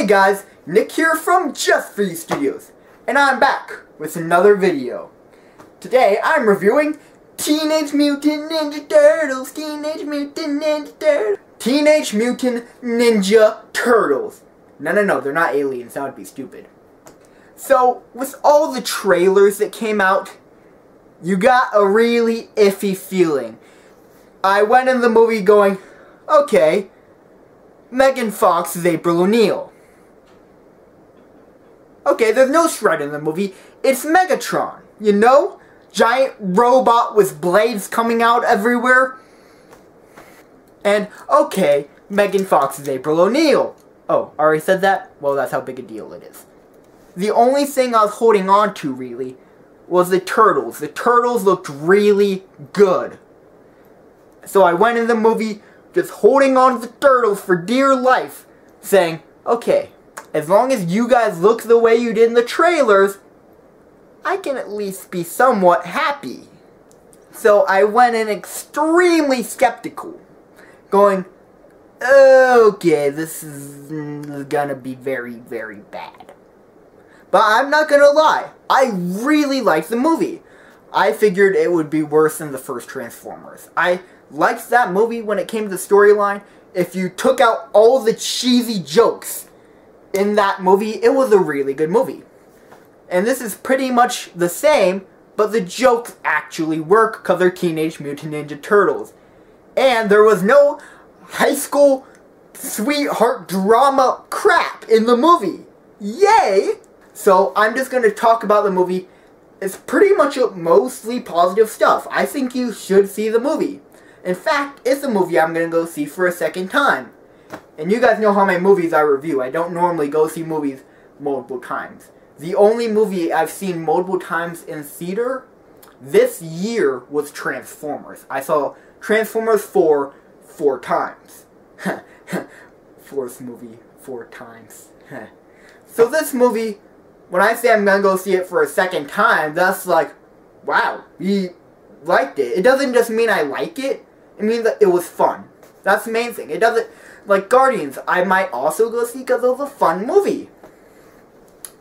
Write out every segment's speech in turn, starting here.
Hey guys, Nick here from Just For You Studios, and I'm back with another video. Today I'm reviewing Teenage Mutant Ninja Turtles, Teenage Mutant Ninja Turtles, Teenage Mutant Ninja Turtles. No, they're not aliens, that would be stupid. So, with all the trailers that came out, you got a really iffy feeling. I went in the movie going, okay, Megan Fox is April O'Neil. Okay, there's no Shred in the movie, it's Megatron, you know? Giant robot with blades coming out everywhere. And, okay, Megan Fox is April O'Neil. Oh, already said that? Well, that's how big a deal it is. The only thing I was holding on to, really, was the turtles. The turtles looked really good. So I went in the movie just holding on to the turtles for dear life, saying, okay, as long as you guys look the way you did in the trailers, I can at least be somewhat happy. So I went in extremely skeptical, going, okay, this is gonna be very, very bad. But I'm not gonna lie, I really liked the movie. I figured it would be worse than the first Transformers. I liked that movie when it came to the storyline. If you took out all the cheesy jokes in that movie, it was a really good movie. And this is pretty much the same, but the jokes actually work because they're Teenage Mutant Ninja Turtles. And there was no high school sweetheart drama crap in the movie. Yay! So I'm just going to talk about the movie. It's pretty much mostly positive stuff. I think you should see the movie. In fact, it's a movie I'm going to go see for a second time. And you guys know how many movies I review. I don't normally go see movies multiple times. The only movie I've seen multiple times in theater this year was Transformers. I saw Transformers 4 times. Fourth movie 4 times. So this movie, when I say I'm going to go see it for a second time, that's like, wow, we liked it. It doesn't just mean I like it. It means that it was fun. That's the main thing. It doesn't, like Guardians, I might also go see because it was a fun movie.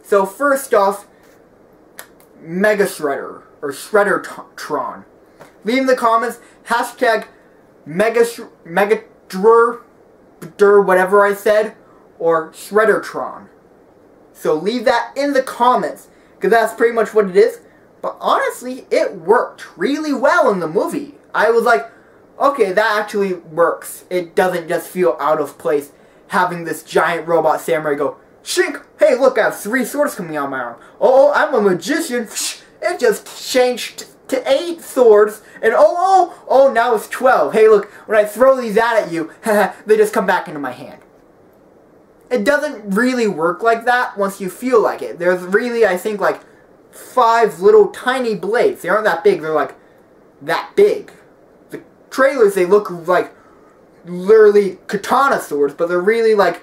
So first off, Mega Shredder, or ShrederTron. Leave in the comments, hashtag Megadrur, whatever I said, or ShrederTron. So leave that in the comments, because that's pretty much what it is. But honestly, it worked really well in the movie. I was like, okay, that actually works. It doesn't just feel out of place having this giant robot samurai go, shink! Hey, look, I have 3 swords coming out of my arm. Oh, I'm a magician. It just changed to 8 swords. And oh, now it's 12. Hey, look, when I throw these at you, they just come back into my hand. It doesn't really work like that once you feel like it. There's really, I think, like 5 little tiny blades. They aren't that big. They're like that big. The trailers, they look like literally katana swords, but they're really like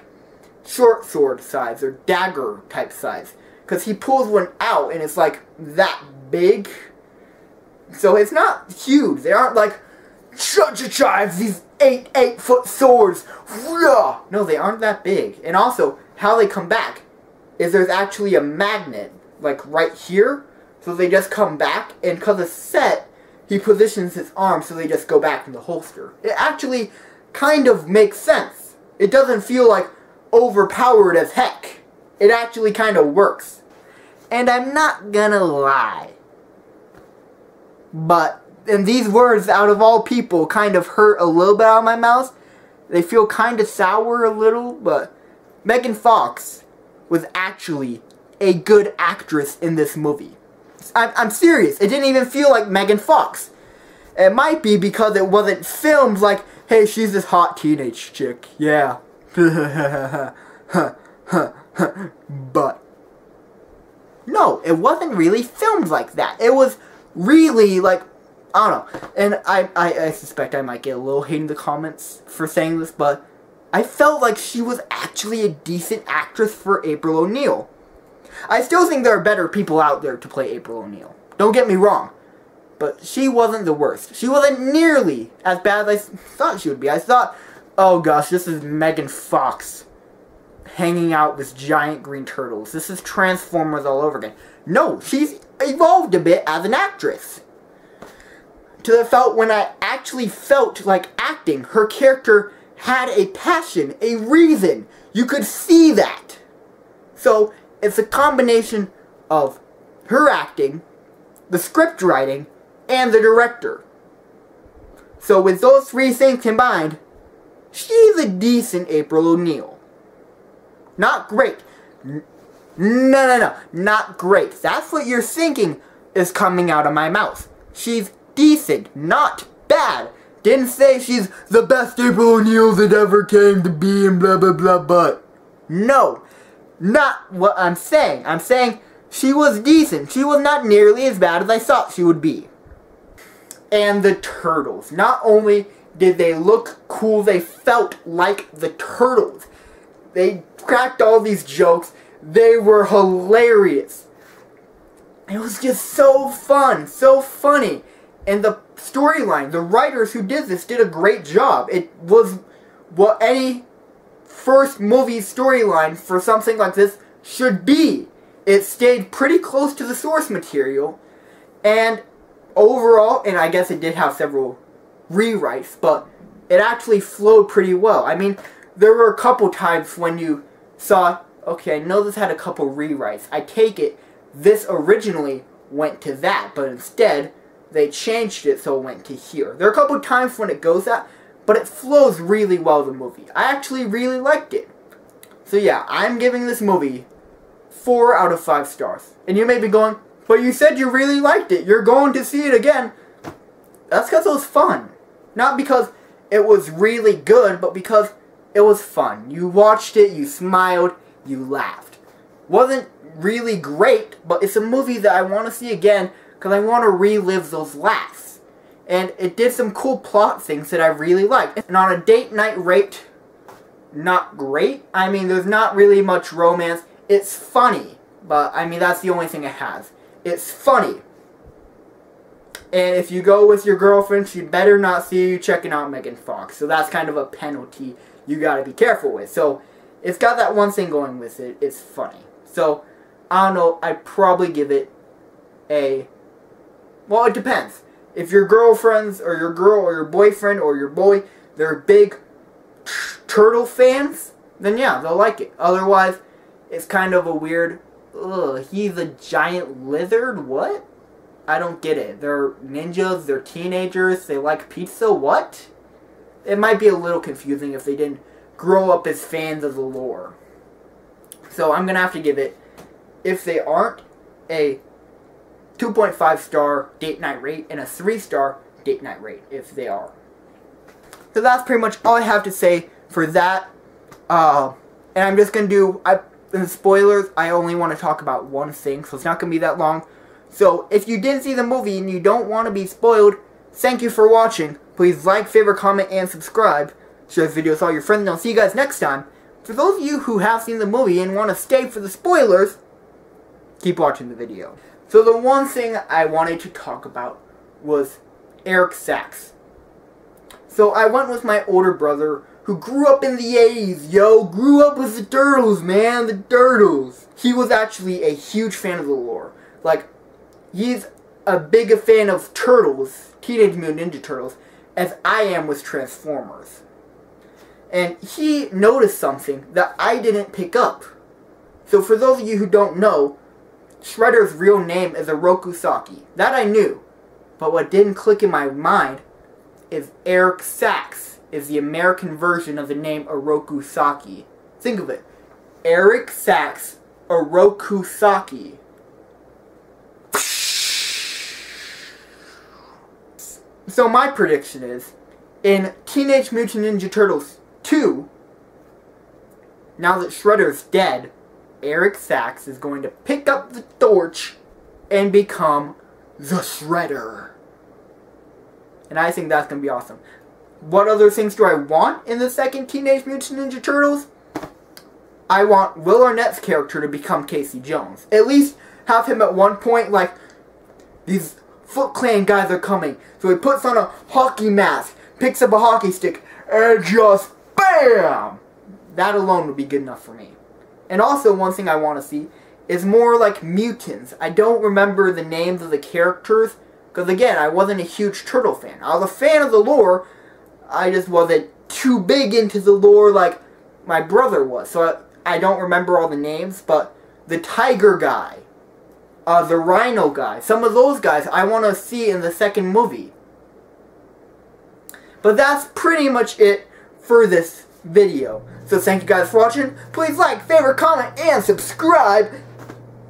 short sword size or dagger type size. Because he pulls one out and it's like that big. So it's not huge. They aren't like chives, these 8-foot swords. No, they aren't that big. And also, how they come back is there's actually a magnet, like right here. So they just come back, and because it's set, he positions his arm so they just go back in the holster. It actually kind of makes sense. It doesn't feel like overpowered as heck. It actually kind of works. And I'm not gonna lie, but, and these words out of all people kind of hurt a little bit out of my mouth. They feel kind of sour a little, but Megan Fox was actually a good actress in this movie. I'm serious. It didn't even feel like Megan Fox. It might be because it wasn't filmed like, hey, she's this hot teenage chick. Yeah. But no, it wasn't really filmed like that. It was really like, I don't know. And I suspect I might get a little hate in the comments for saying this, but I felt like she was actually a decent actress for April O'Neil. I still think there are better people out there to play April O'Neil. Don't get me wrong. But she wasn't the worst. She wasn't nearly as bad as I thought she would be. I thought, oh gosh, this is Megan Fox. hanging out with giant green turtles. This is Transformers all over again. No, she's evolved a bit as an actress. To the felt when I actually felt like acting, her character had a passion, a reason. You could see that. So, it's a combination of her acting, the script writing, and the director. So with those three things combined, she's a decent April O'Neil. Not great. No, not great. That's what you're thinking is coming out of my mouth. She's decent, not bad. Didn't say she's the best April O'Neil that ever came to be and blah blah blah, but no, not what I'm saying. I'm saying she was decent. She was not nearly as bad as I thought she would be. And the turtles. Not only did they look cool, they felt like the turtles. They cracked all these jokes. They were hilarious. It was just so fun, so funny. And the storyline, the writers who did this did a great job. It was what any first movie storyline for something like this should be. It stayed pretty close to the source material. And overall, and I guess it did have several rewrites, but it actually flowed pretty well. I mean, there were a couple times when you saw, okay, I know this had a couple rewrites. I take it, this originally went to that, but instead, they changed it so it went to here. There are a couple times when it goes that, but it flows really well, the movie. I actually really liked it. So yeah, I'm giving this movie 4 out of 5 stars. And you may be going, but you said you really liked it. You're going to see it again. That's because it was fun. Not because it was really good, but because it was fun. You watched it, you smiled, you laughed. Wasn't really great, but it's a movie that I want to see again because I want to relive those laughs. And it did some cool plot things that I really liked. And on a date night rate, not great. I mean, there's not really much romance. It's funny, but I mean, that's the only thing it has. It's funny. And if you go with your girlfriend, she better not see you checking out Megan Fox. So that's kind of a penalty you gotta be careful with. So, it's got that one thing going with it. It's funny. So, I don't know, I'd probably give it a... Well, it depends. If your girlfriends, or your girl, or your boyfriend, or your boy, they're big turtle fans, then yeah, they'll like it. Otherwise, it's kind of a weird, ugh, he's a giant lizard? What? I don't get it. They're ninjas, they're teenagers, they like pizza, what? It might be a little confusing if they didn't grow up as fans of the lore. So I'm going to have to give it, if they aren't, a 2.5 star date night rate and a 3 star date night rate, if they are. So that's pretty much all I have to say for that. And I'm just going to do, in spoilers, I only want to talk about one thing, so it's not going to be that long. So, if you didn't see the movie and you don't want to be spoiled, thank you for watching. Please like, favorite, comment, and subscribe. Share this video with all your friends, and I'll see you guys next time. For those of you who have seen the movie and want to stay for the spoilers, keep watching the video. So the one thing I wanted to talk about was Eric Sachs. So I went with my older brother, who grew up in the 80s, yo, grew up with the Turtles, man, the Turtles. He was actually a huge fan of the lore. Like, he's a big fan of Turtles, Teenage Mutant Ninja Turtles, as I am with Transformers. And he noticed something that I didn't pick up. So for those of you who don't know, Shredder's real name is Oroku Saki. That I knew. But what didn't click in my mind is Eric Sachs is the American version of the name Oroku Saki. Think of it. Eric Sachs, Oroku Saki. So my prediction is, in Teenage Mutant Ninja Turtles 2, now that Shredder's dead, Eric Sachs is going to pick up the torch and become the Shredder. And I think that's going to be awesome. What other things do I want in the second Teenage Mutant Ninja Turtles? I want Will Arnett's character to become Casey Jones. At least have him at one point, like, these Foot Clan guys are coming. So he puts on a hockey mask, picks up a hockey stick, and just BAM! That alone would be good enough for me. And also, one thing I want to see is more like mutants. I don't remember the names of the characters, because again, I wasn't a huge Turtle fan. I was a fan of the lore, I just wasn't too big into the lore like my brother was. So I don't remember all the names, but the tiger guy, the rhino guy, some of those guys I want to see in the second movie. But that's pretty much it for this video. So thank you guys for watching. Please like, favorite, comment, and subscribe.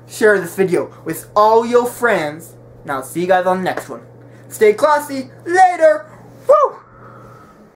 Share this video with all your friends. Now see you guys on the next one. Stay classy. Later.